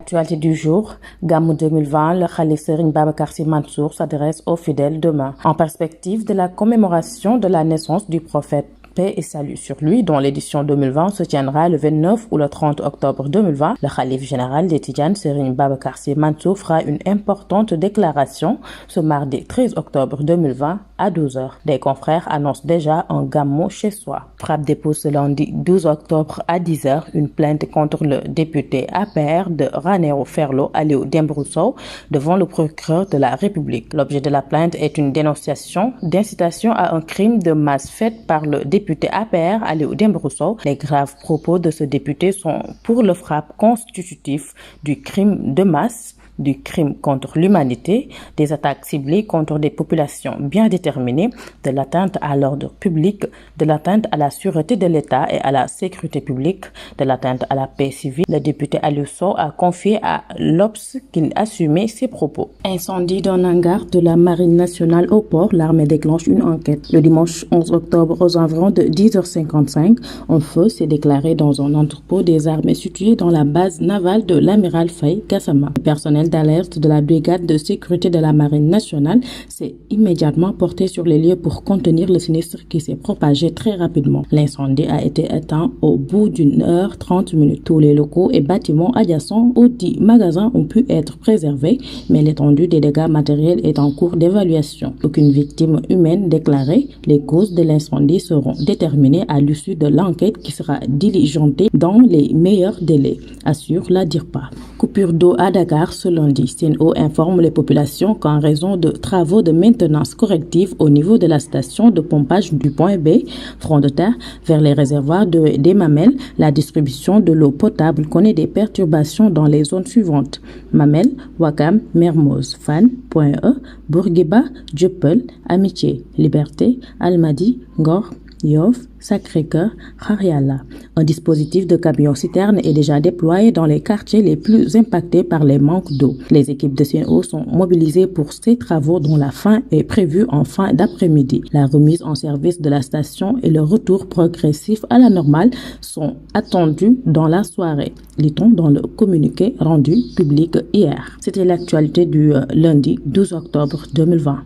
Actualité du jour, Gamou 2020, le Khalife Serigne Babacar Sy Mansour s'adresse aux fidèles demain. En perspective de la commémoration de la naissance du prophète, paix et salut sur lui, dont l'édition 2020 se tiendra le 29 ou le 30 octobre 2020, le Khalife général des Tidjanes, Serigne Babacar Sy Mansour, fera une importante déclaration ce mardi 13 octobre 2020 à 12h. Des confrères annoncent déjà un Gamou chez soi. Frappe dépose ce lundi 12 octobre à 10h une plainte contre le député APR de Ranérou Ferlo, Aliou Dembourou Sow, devant le procureur de la République. L'objet de la plainte est une dénonciation d'incitation à un crime de masse faite par le député APR Aliou Dembourou Sow. Les graves propos de ce député sont pour le frappe constitutif du crime de masse, du crime contre l'humanité, des attaques ciblées contre des populations bien déterminées, de l'atteinte à l'ordre public, de l'atteinte à la sûreté de l'État et à la sécurité publique, de l'atteinte à la paix civile. Le député Aliou Sow a confié à l'Obs qu'il assumait ses propos. Incendie d'un hangar de la Marine nationale au port, l'armée déclenche une enquête. Le dimanche 11 octobre aux environs de 10h55, un feu s'est déclaré dans un entrepôt des armées situé dans la base navale de l'amiral Faye Gassama. Le personnel d'alerte de la brigade de sécurité de la Marine nationale s'est immédiatement porté sur les lieux pour contenir le sinistre qui s'est propagé très rapidement. L'incendie a été éteint au bout d'une heure 30 minutes. Tous les locaux et bâtiments adjacents aux 10 magasins ont pu être préservés, mais l'étendue des dégâts matériels est en cours d'évaluation. Aucune victime humaine déclarée. Les causes de l'incendie seront déterminées à l'issue de l'enquête qui sera diligentée dans les meilleurs délais, assure la DIRPA. Coupure d'eau à Dakar ce lundi. Sen'Eau informe les populations qu'en raison de travaux de maintenance corrective au niveau de la station de pompage du point B, front de terre, vers les réservoirs des Mamelles, la distribution de l'eau potable connaît des perturbations dans les zones suivantes: Mamelles, Ouakam, Mermoz, Fann, Point E, Bourguiba, Dieuppeul, Amitié, Liberté, Almadies, Ngor, Yoff, Sacré-Cœur, Xaar Yàlla. Un dispositif de camions-citernes est déjà déployé dans les quartiers les plus impactés par les manques d'eau. Les équipes de Sen'Eau sont mobilisées pour ces travaux dont la fin est prévue en fin d'après-midi. La remise en service de la station et le retour progressif à la normale sont attendus dans la soirée, lit-on dans le communiqué rendu public hier. C'était l'actualité du lundi 12 octobre 2020.